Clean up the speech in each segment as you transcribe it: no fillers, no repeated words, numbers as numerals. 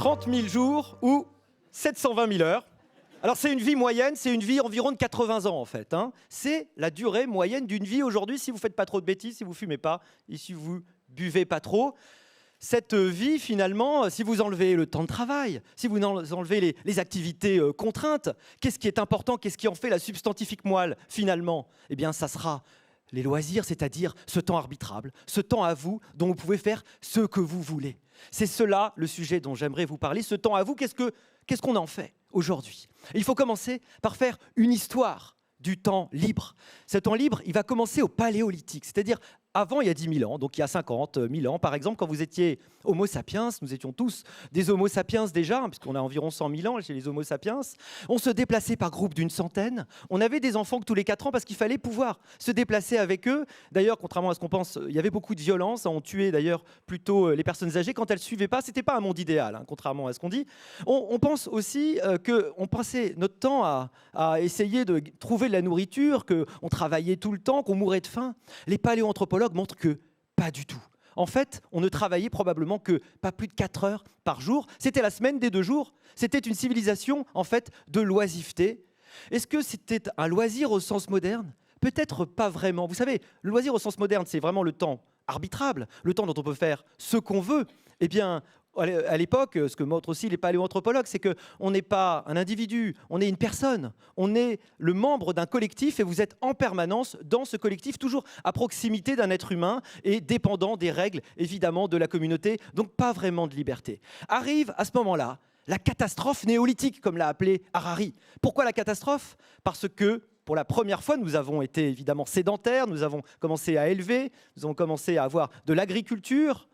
30 000 jours ou 720 000 heures. Alors c'est une vie moyenne, c'est une vie environ de 80 ans en fait. C'est la durée moyenne d'une vie aujourd'hui si vous ne faites pas trop de bêtises, si vous ne fumez pas et si vous buvez pas trop. Cette vie, finalement, si vous enlevez le temps de travail, si vous enlevez les activités contraintes, qu'est-ce qui est important, qu'est-ce qui en fait la substantifique moelle, finalement? Eh bien, ça sera les loisirs, c'est-à-dire ce temps arbitrable, ce temps à vous dont vous pouvez faire ce que vous voulez. C'est cela le sujet dont j'aimerais vous parler. Ce temps à vous, qu'est-ce qu'on en fait aujourd'hui? Il faut commencer par faire une histoire du temps libre. Ce temps libre, il va commencer au Paléolithique, c'est-à-dire avant, il y a 10 000 ans, donc il y a 50 000 ans, par exemple, quand vous étiez Homo sapiens, nous étions tous des Homo sapiens déjà, puisqu'on a environ 100 000 ans chez les Homo sapiens, on se déplaçait par groupe d'une centaine, on avait des enfants que tous les 4 ans parce qu'il fallait pouvoir se déplacer avec eux. D'ailleurs, contrairement à ce qu'on pense, il y avait beaucoup de violence, on tuait d'ailleurs plutôt les personnes âgées quand elles ne suivaient pas, ce n'était pas un monde idéal, contrairement à ce qu'on dit. On pense aussi qu'on passait notre temps à essayer de trouver de la nourriture, qu'on travaillait tout le temps, qu'on mourait de faim. Les paléoanthropologues montrent que pas du tout. En fait, on ne travaillait probablement que pas plus de 4 heures par jour. C'était la semaine des 2 jours. C'était une civilisation en fait de l'oisiveté. Est-ce que c'était un loisir au sens moderne? Peut-être pas vraiment. Vous savez, le loisir au sens moderne, c'est vraiment le temps arbitrable, le temps dont on peut faire ce qu'on veut. Eh bien, à l'époque, ce que montrent aussi les paléoanthropologues, c'est qu'on n'est pas un individu, on est une personne, on est le membre d'un collectif et vous êtes en permanence dans ce collectif, toujours à proximité d'un être humain et dépendant des règles, évidemment, de la communauté, donc pas vraiment de liberté. Arrive à ce moment-là la catastrophe néolithique, comme l'a appelé Harari. Pourquoi la catastrophe? Parce que pour la première fois, nous avons été évidemment sédentaires, nous avons commencé à élever, nous avons commencé à avoir de l'agriculture.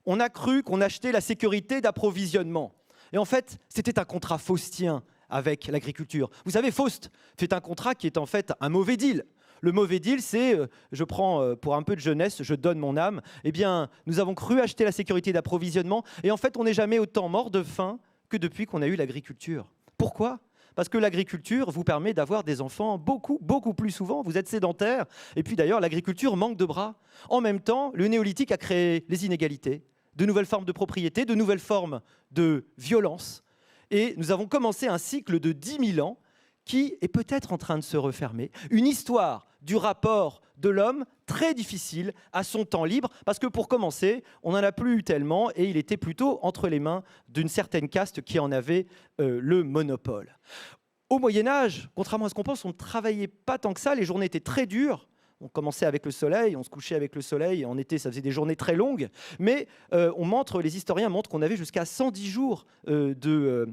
On a cru qu'on achetait la sécurité d'approvisionnement. Et en fait, c'était un contrat faustien avec l'agriculture. Vous savez, Faust fait un contrat qui est en fait un mauvais deal. Le mauvais deal, c'est je prends pour un peu de jeunesse, je donne mon âme. Eh bien, nous avons cru acheter la sécurité d'approvisionnement. Et en fait, on n'est jamais autant mort de faim que depuis qu'on a eu l'agriculture. Pourquoi ? Parce que l'agriculture vous permet d'avoir des enfants beaucoup plus souvent. Vous êtes sédentaire. Et puis d'ailleurs, l'agriculture manque de bras. En même temps, le néolithique a créé les inégalités, de nouvelles formes de propriété, de nouvelles formes de violence. Et nous avons commencé un cycle de 10 000 ans qui est peut-être en train de se refermer. Une histoire du rapport de l'homme très difficile à son temps libre, parce que pour commencer, on n'en a plus eu tellement et il était plutôt entre les mains d'une certaine caste qui en avait le monopole. Au Moyen-Âge, contrairement à ce qu'on pense, on ne travaillait pas tant que ça, les journées étaient très dures. On commençait avec le soleil, on se couchait avec le soleil, et en été, ça faisait des journées très longues. Mais les historiens montrent qu'on avait jusqu'à 110 jours de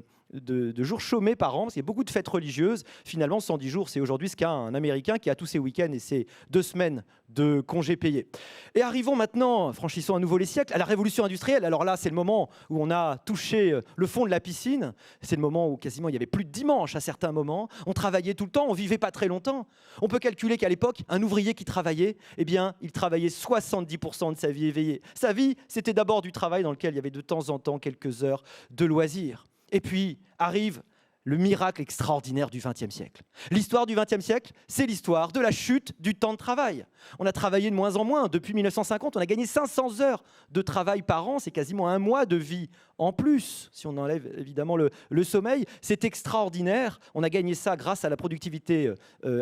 jours chômés par an, parce qu'il y a beaucoup de fêtes religieuses. Finalement, 110 jours, c'est aujourd'hui ce qu'a un Américain qui a tous ses week-ends et ses 2 semaines de congés payés. Et arrivons maintenant, franchissons à nouveau les siècles, à la révolution industrielle. Alors là, c'est le moment où on a touché le fond de la piscine. C'est le moment où quasiment il n'y avait plus de dimanche à certains moments. On travaillait tout le temps, on vivait pas très longtemps. On peut calculer qu'à l'époque, un ouvrier qui travaillait, eh bien, il travaillait 70% de sa vie éveillée. Sa vie, c'était d'abord du travail dans lequel il y avait de temps en temps quelques heures de loisirs. Et puis arrive le miracle extraordinaire du XXe siècle. L'histoire du XXe siècle, c'est l'histoire de la chute du temps de travail. On a travaillé de moins en moins. Depuis 1950, on a gagné 500 heures de travail par an. C'est quasiment 1 mois de vie en plus, si on enlève évidemment le sommeil. C'est extraordinaire. On a gagné ça grâce à la productivité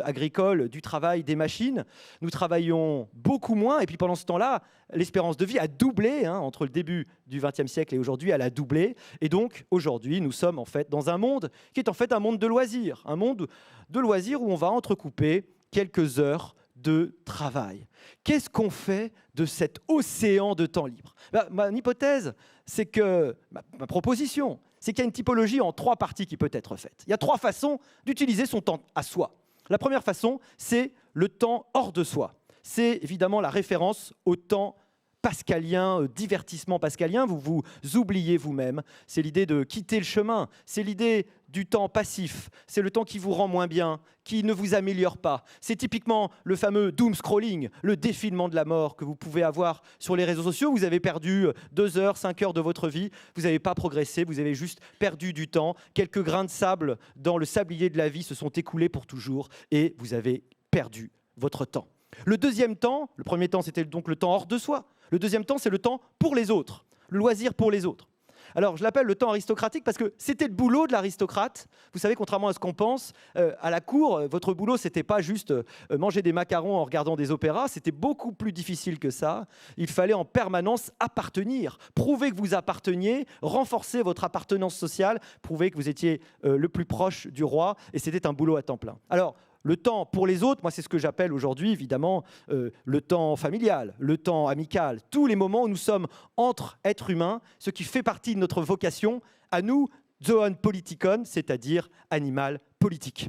agricole, du travail, des machines. Nous travaillons beaucoup moins. Et puis pendant ce temps-là, l'espérance de vie a doublé entre le début du XXe siècle et aujourd'hui, elle a doublé. Et donc, aujourd'hui, nous sommes en fait dans un monde qui est en fait un monde de loisirs. Un monde de loisirs où on va entrecouper quelques heures de travail. Qu'est-ce qu'on fait de cet océan de temps libre? Ma hypothèse, c'est que, ma proposition, c'est qu'il y a une typologie en 3 parties qui peut être faite. Il y a 3 façons d'utiliser son temps à soi. La première façon, c'est le temps hors de soi. C'est évidemment la référence au temps pascalien, divertissement pascalien, vous vous oubliez vous-même. C'est l'idée de quitter le chemin, c'est l'idée du temps passif, c'est le temps qui vous rend moins bien, qui ne vous améliore pas. C'est typiquement le fameux doom scrolling, le défilement de la mort que vous pouvez avoir sur les réseaux sociaux. Vous avez perdu 2 heures, 5 heures de votre vie, vous n'avez pas progressé, vous avez juste perdu du temps. Quelques grains de sable dans le sablier de la vie se sont écoulés pour toujours et vous avez perdu votre temps. Le deuxième temps, le premier temps c'était donc le temps hors de soi. Le deuxième temps, c'est le temps pour les autres, le loisir pour les autres. Alors, je l'appelle le temps aristocratique parce que c'était le boulot de l'aristocrate. Vous savez, contrairement à ce qu'on pense, à la cour, votre boulot, c'était pas juste manger des macarons en regardant des opéras, c'était beaucoup plus difficile que ça. Il fallait en permanence appartenir, prouver que vous apparteniez, renforcer votre appartenance sociale, prouver que vous étiez le plus proche du roi, et c'était un boulot à temps plein. Alors, le temps pour les autres, moi c'est ce que j'appelle aujourd'hui évidemment le temps familial, le temps amical, tous les moments où nous sommes entre êtres humains, ce qui fait partie de notre vocation, à nous, zoon politikon, c'est-à-dire animal politique.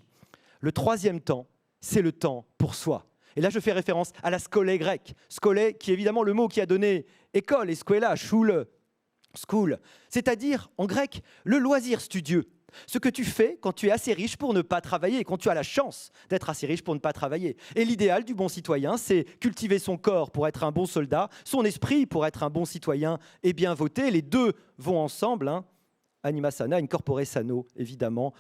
Le troisième temps, c'est le temps pour soi. Et là je fais référence à la skolé grecque, skolé qui est évidemment le mot qui a donné école, et skola, school, c'est-à-dire en grec le loisir studieux. Ce que tu fais quand tu es assez riche pour ne pas travailler, quand tu as la chance d'être assez riche pour ne pas travailler. Et l'idéal du bon citoyen, c'est cultiver son corps pour être un bon soldat, son esprit pour être un bon citoyen et bien voter. Les deux vont ensemble, hein. Anima sana, incorpore sano, évidemment,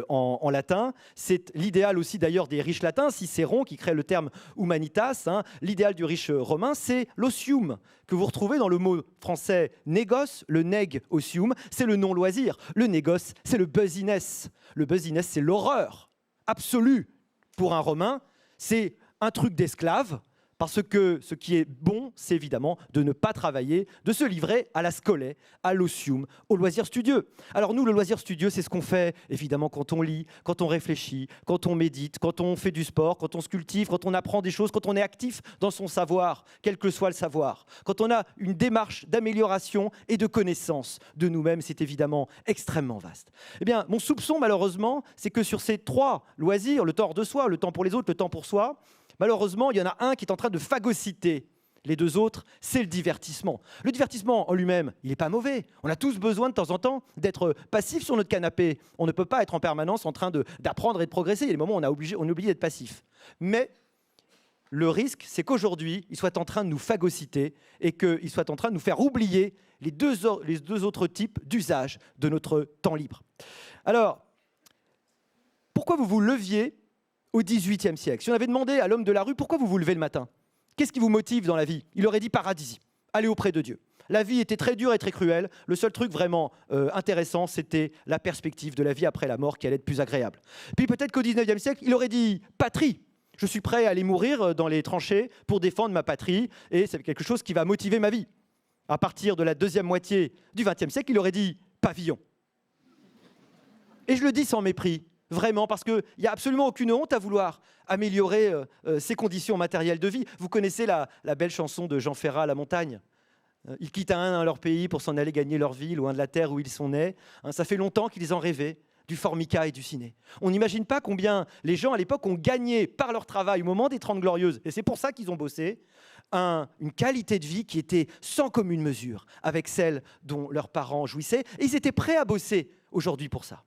en latin. C'est l'idéal aussi d'ailleurs des riches latins, Cicéron qui crée le terme humanitas. Hein. L'idéal du riche romain, c'est l'osium, que vous retrouvez dans le mot français négoce, le neg osium, c'est le non-loisir. Le négoce, c'est le business. Le business, c'est l'horreur absolue pour un Romain. C'est un truc d'esclave. Parce que ce qui est bon, c'est évidemment de ne pas travailler, de se livrer à la scolée, à l'osium, au loisir studieux. Alors nous, le loisir studieux, c'est ce qu'on fait évidemment quand on lit, quand on réfléchit, quand on médite, quand on fait du sport, quand on se cultive, quand on apprend des choses, quand on est actif dans son savoir, quel que soit le savoir. Quand on a une démarche d'amélioration et de connaissance de nous-mêmes, c'est évidemment extrêmement vaste. Eh bien, mon soupçon, malheureusement, c'est que sur ces trois loisirs, le temps hors de soi, le temps pour les autres, le temps pour soi, malheureusement, il y en a un qui est en train de phagocyter les deux autres, c'est le divertissement. Le divertissement en lui-même, il n'est pas mauvais. On a tous besoin de temps en temps d'être passif sur notre canapé. On ne peut pas être en permanence en train d'apprendre et de progresser. Il y a des moments où on est obligé d'être passif. Mais le risque, c'est qu'aujourd'hui, il soit en train de nous phagocyter et qu'il soit en train de nous faire oublier les deux autres types d'usage de notre temps libre. Alors, pourquoi vous vous leviez au XVIIIe siècle? Si on avait demandé à l'homme de la rue, pourquoi vous vous levez le matin? Qu'est-ce qui vous motive dans la vie? Il aurait dit paradis, aller auprès de Dieu. La vie était très dure et très cruelle. Le seul truc vraiment intéressant, c'était la perspective de la vie après la mort qui allait être plus agréable. Puis peut-être qu'au XIXe siècle, il aurait dit patrie. Je suis prêt à aller mourir dans les tranchées pour défendre ma patrie et c'est quelque chose qui va motiver ma vie. À partir de la deuxième moitié du XXe siècle, il aurait dit pavillon. Et je le dis sans mépris. Vraiment, parce qu'il n'y a absolument aucune honte à vouloir améliorer ses conditions matérielles de vie. Vous connaissez la belle chanson de Jean Ferrat, La montagne. Ils quittent un leur pays pour s'en aller gagner leur vie, loin de la terre où ils sont nés. Ça fait longtemps qu'ils en rêvaient, du formica et du ciné. On n'imagine pas combien les gens à l'époque ont gagné par leur travail au moment des 30 Glorieuses, et c'est pour ça qu'ils ont bossé, une qualité de vie qui était sans commune mesure avec celle dont leurs parents jouissaient, et ils étaient prêts à bosser aujourd'hui pour ça.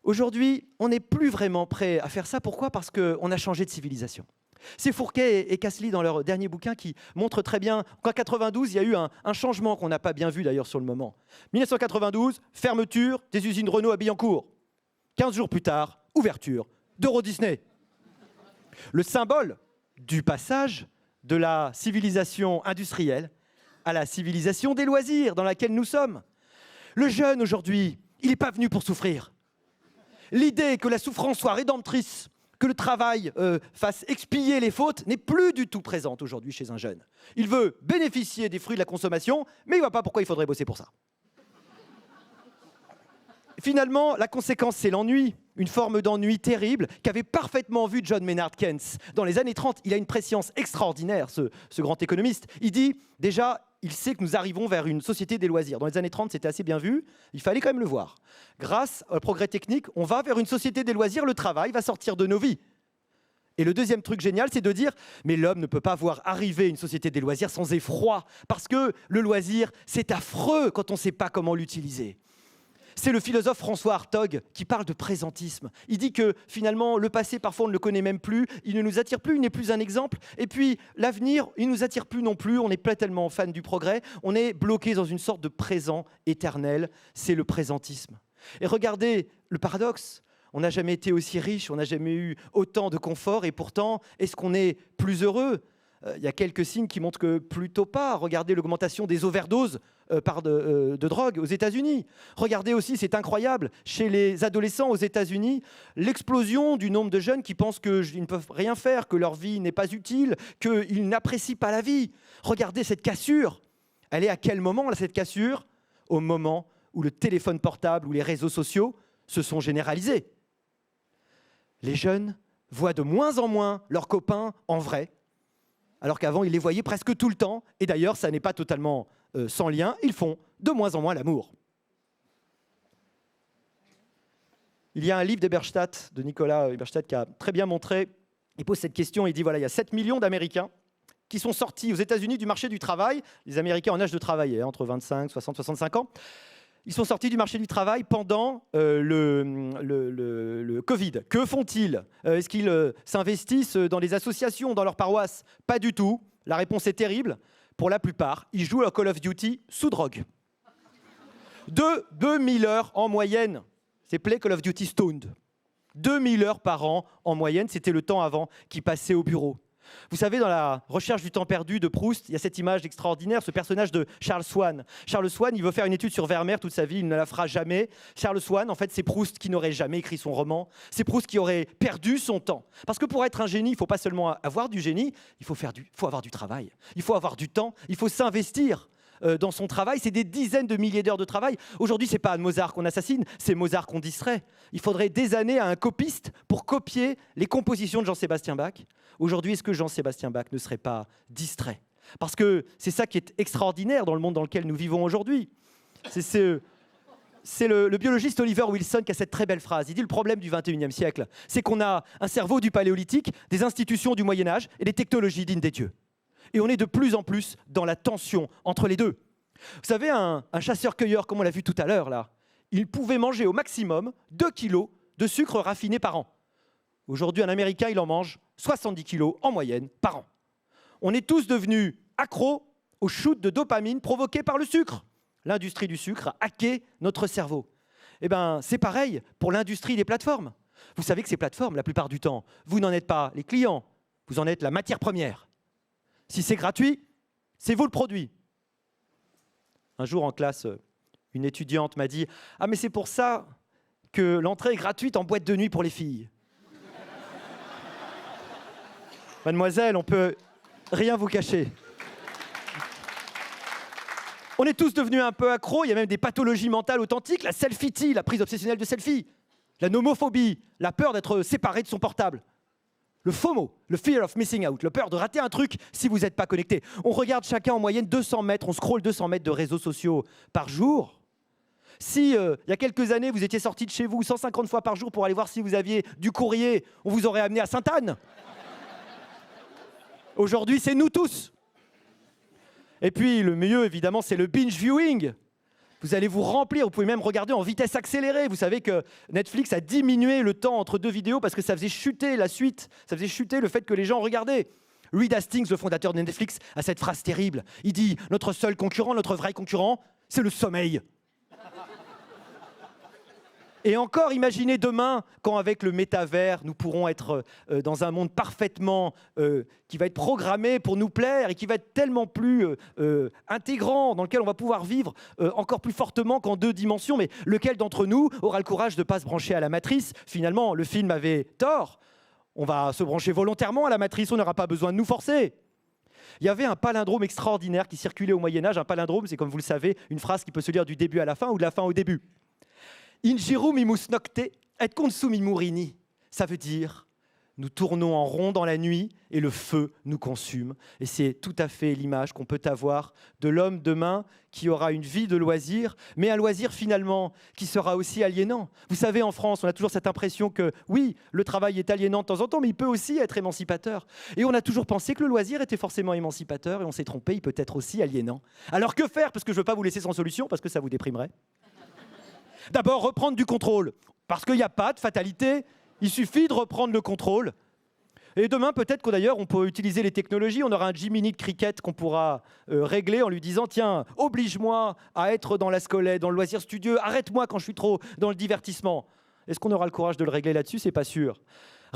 Aujourd'hui, on n'est plus vraiment prêt à faire ça. Pourquoi? Parce qu'on a changé de civilisation. C'est Fourquet et Casely dans leur dernier bouquin qui montrent très bien qu'en 92, il y a eu un changement qu'on n'a pas bien vu d'ailleurs sur le moment. 1992, fermeture des usines Renault à Billancourt. 15 jours plus tard, ouverture d'Euro Disney. Le symbole du passage de la civilisation industrielle à la civilisation des loisirs dans laquelle nous sommes. Le jeune aujourd'hui, il n'est pas venu pour souffrir. L'idée que la souffrance soit rédemptrice, que le travail fasse expier les fautes, n'est plus du tout présente aujourd'hui chez un jeune. Il veut bénéficier des fruits de la consommation, mais il ne voit pas pourquoi il faudrait bosser pour ça. Finalement, la conséquence, c'est l'ennui, une forme d'ennui terrible qu'avait parfaitement vu John Maynard Keynes. Dans les années 30, il a une prescience extraordinaire, ce grand économiste. Il dit, déjà, il sait que nous arrivons vers une société des loisirs. Dans les années 30, c'était assez bien vu, il fallait quand même le voir. Grâce au progrès technique, on va vers une société des loisirs, le travail va sortir de nos vies. Et le deuxième truc génial, c'est de dire, mais l'homme ne peut pas voir arriver une société des loisirs sans effroi, parce que le loisir, c'est affreux quand on ne sait pas comment l'utiliser. C'est le philosophe François Hartog qui parle de présentisme. Il dit que finalement, le passé, parfois, on ne le connaît même plus, il ne nous attire plus, il n'est plus un exemple. Et puis, l'avenir, il ne nous attire plus non plus, on n'est pas tellement fan du progrès, on est bloqué dans une sorte de présent éternel, c'est le présentisme. Et regardez le paradoxe, on n'a jamais été aussi riche, on n'a jamais eu autant de confort, et pourtant, est-ce qu'on est plus heureux ? il y a quelques signes qui montrent que plutôt pas. Regardez l'augmentation des overdoses de drogue aux États-Unis. Regardez aussi, c'est incroyable, chez les adolescents aux États-Unis, l'explosion du nombre de jeunes qui pensent qu'ils ne peuvent rien faire, que leur vie n'est pas utile, qu'ils n'apprécient pas la vie. Regardez cette cassure. Elle est à quel moment, là, cette cassure? Au moment où le téléphone portable ou les réseaux sociaux se sont généralisés. Les jeunes voient de moins en moins leurs copains en vrai, alors qu'avant, ils les voyaient presque tout le temps. Et d'ailleurs, ça n'est pas totalement sans lien, ils font de moins en moins l'amour. Il y a un livre d'Eberstadt, de Nicolas Eberstadt, qui a très bien montré, il pose cette question, il dit voilà, il y a 7 millions d'Américains qui sont sortis aux États-Unis du marché du travail, les Américains en âge de travailler, entre 25, 60, 65 ans, ils sont sortis du marché du travail pendant le Covid. Que font-ils? Est-ce qu'ils s'investissent dans les associations, dans leur paroisse? Pas du tout. La réponse est terrible. Pour la plupart, ils jouent à Call of Duty sous drogue. 2000 heures en moyenne. C'est Play Call of Duty Stoned. 2000 heures par an en moyenne, c'était le temps avant qu'ils passaient au bureau. Vous savez, dans la recherche du temps perdu de Proust, il y a cette image extraordinaire, ce personnage de Charles Swann. Charles Swann, il veut faire une étude sur Vermeer toute sa vie, il ne la fera jamais. Charles Swann, en fait, c'est Proust qui n'aurait jamais écrit son roman. C'est Proust qui aurait perdu son temps. Parce que pour être un génie, il ne faut pas seulement avoir du génie, il faut avoir du travail. Il faut avoir du temps, il faut s'investir dans son travail. C'est des dizaines de milliers d'heures de travail. Aujourd'hui, ce n'est pas Mozart qu'on assassine, c'est Mozart qu'on distrait. Il faudrait des années à un copiste pour copier les compositions de Jean-Sébastien Bach. Aujourd'hui, est-ce que Jean-Sébastien Bach ne serait pas distrait? Parce que c'est ça qui est extraordinaire dans le monde dans lequel nous vivons aujourd'hui. C'est le biologiste Oliver Wilson qui a cette très belle phrase. Il dit le problème du 21e siècle, c'est qu'on a un cerveau du paléolithique, des institutions du Moyen-Âge et des technologies dignes des dieux. Et on est de plus en plus dans la tension entre les deux. Vous savez, un chasseur-cueilleur, comme on l'a vu tout à l'heure, là, il pouvait manger au maximum 2 kilos de sucre raffiné par an. Aujourd'hui, un Américain, il en mange 70 kilos en moyenne par an. On est tous devenus accros au shoot de dopamine provoqué par le sucre. L'industrie du sucre a hacké notre cerveau. Eh bien, c'est pareil pour l'industrie des plateformes. Vous savez que ces plateformes, la plupart du temps, vous n'en êtes pas les clients, vous en êtes la matière première. Si c'est gratuit, c'est vous le produit. Un jour en classe, une étudiante m'a dit « Ah mais c'est pour ça que l'entrée est gratuite en boîte de nuit pour les filles. » Mademoiselle, on peut rien vous cacher. On est tous devenus un peu accros, il y a même des pathologies mentales authentiques, la selfie, la prise obsessionnelle de selfie, la nomophobie, la peur d'être séparé de son portable. Le FOMO, le fear of missing out, le peur de rater un truc si vous n'êtes pas connecté. On regarde chacun en moyenne 200 mètres, on scrolle 200 mètres de réseaux sociaux par jour. Si, il y a quelques années, vous étiez sorti de chez vous 150 fois par jour pour aller voir si vous aviez du courrier, on vous aurait amené à Sainte-Anne. Aujourd'hui, c'est nous tous. Et puis, le mieux, évidemment, c'est le binge viewing. Vous allez vous remplir, vous pouvez même regarder en vitesse accélérée. Vous savez que Netflix a diminué le temps entre deux vidéos parce que ça faisait chuter la suite, ça faisait chuter le fait que les gens regardaient. Reed Hastings, le fondateur de Netflix, a cette phrase terrible. Il dit « Notre seul concurrent, notre vrai concurrent, c'est le sommeil. » Et encore, imaginez demain, quand avec le métavers, nous pourrons être dans un monde parfaitement qui va être programmé pour nous plaire et qui va être tellement plus intégrant, dans lequel on va pouvoir vivre encore plus fortement qu'en 2 dimensions. Mais lequel d'entre nous aura le courage de ne pas se brancher à la matrice? Finalement, le film avait tort. On va se brancher volontairement à la matrice, on n'aura pas besoin de nous forcer. Il y avait un palindrome extraordinaire qui circulait au Moyen-Âge. Un palindrome, c'est comme vous le savez, une phrase qui peut se lire du début à la fin ou de la fin au début. Ingiru mimus nocte et consumimurini. Ça veut dire nous tournons en rond dans la nuit et le feu nous consume. Et c'est tout à fait l'image qu'on peut avoir de l'homme demain qui aura une vie de loisir, mais un loisir finalement qui sera aussi aliénant. Vous savez, en France, on a toujours cette impression que oui, le travail est aliénant de temps en temps, mais il peut aussi être émancipateur. Et on a toujours pensé que le loisir était forcément émancipateur et on s'est trompé, il peut être aussi aliénant. Alors que faire? Parce que je ne veux pas vous laisser sans solution, parce que ça vous déprimerait. D'abord, reprendre du contrôle, parce qu'il n'y a pas de fatalité, il suffit de reprendre le contrôle. Et demain, peut-être qu'on d'ailleurs, on peut utiliser les technologies, on aura un Jiminy de cricket qu'on pourra régler en lui disant « Tiens, oblige-moi à être dans la scolette, dans le loisir studieux, arrête-moi quand je suis trop dans le divertissement ». Est-ce qu'on aura le courage de le régler là-dessus? C'est pas sûr.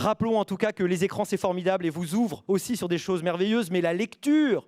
Rappelons en tout cas que les écrans, c'est formidable et vous ouvrent aussi sur des choses merveilleuses, mais la lecture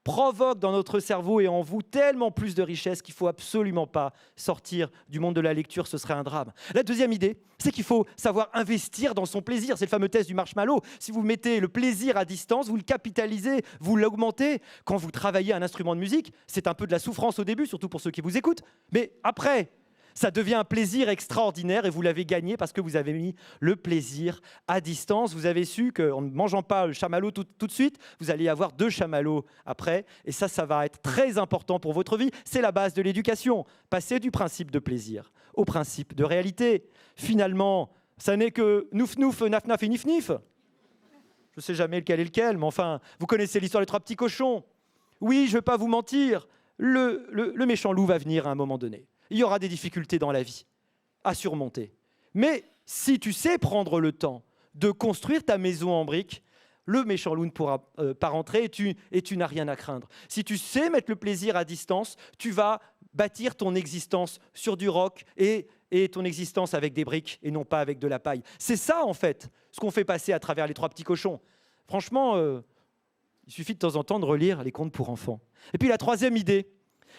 provoque dans notre cerveau et en vous tellement plus de richesse qu'il ne faut absolument pas sortir du monde de la lecture, ce serait un drame. La deuxième idée, c'est qu'il faut savoir investir dans son plaisir. C'est le fameux test du marshmallow. Si vous mettez le plaisir à distance, vous le capitalisez, vous l'augmentez. Quand vous travaillez un instrument de musique, c'est un peu de la souffrance au début, surtout pour ceux qui vous écoutent, mais après, ça devient un plaisir extraordinaire et vous l'avez gagné parce que vous avez mis le plaisir à distance. Vous avez su qu'en ne mangeant pas le chamallow tout de suite, vous allez avoir 2 chamallows après. Et ça va être très important pour votre vie. C'est la base de l'éducation. Passer du principe de plaisir au principe de réalité. Finalement, ça n'est que nouf nouf, naf naf et nif nif. Je ne sais jamais lequel est lequel, mais enfin, vous connaissez l'histoire des 3 petits cochons. Oui, je ne vais pas vous mentir, le méchant loup va venir à un moment donné. Il y aura des difficultés dans la vie à surmonter. Mais si tu sais prendre le temps de construire ta maison en briques, le méchant loup ne pourra pas rentrer et tu n'as rien à craindre. Si tu sais mettre le plaisir à distance, tu vas bâtir ton existence sur du roc et ton existence avec des briques et non pas avec de la paille. C'est ça, en fait, ce qu'on fait passer à travers les 3 petits cochons. Franchement, il suffit de temps en temps de relire les contes pour enfants. Et puis la troisième idée,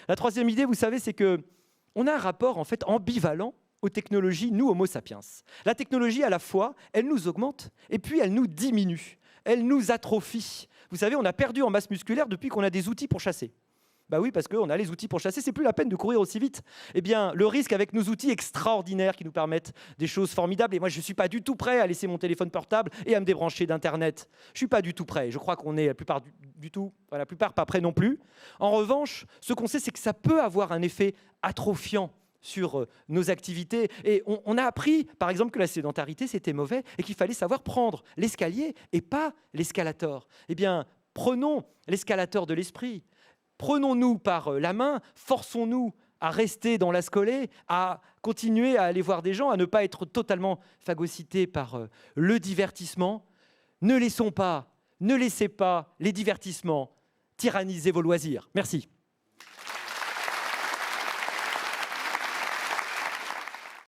vous savez, c'est que on a un rapport en fait ambivalent aux technologies, nous, Homo sapiens. La technologie, à la fois, elle nous augmente et puis elle nous diminue, elle nous atrophie. Vous savez, on a perdu en masse musculaire depuis qu'on a des outils pour chasser. Bah oui, parce qu'on a les outils pour chasser, c'est plus la peine de courir aussi vite. Eh bien, le risque avec nos outils extraordinaires qui nous permettent des choses formidables, et moi je ne suis pas du tout prêt à laisser mon téléphone portable et à me débrancher d'Internet. Je ne suis pas du tout prêt. Je crois qu'on est la plupart pas prêts non plus. En revanche, ce qu'on sait, c'est que ça peut avoir un effet atrophiant sur nos activités. Et on a appris, par exemple, que la sédentarité, c'était mauvais et qu'il fallait savoir prendre l'escalier et pas l'escalator. Eh bien, prenons l'escalator de l'esprit. Prenons-nous par la main, forçons-nous à rester dans la scolée, à continuer à aller voir des gens, à ne pas être totalement phagocytés par le divertissement. Ne laissez pas les divertissements tyranniser vos loisirs. Merci.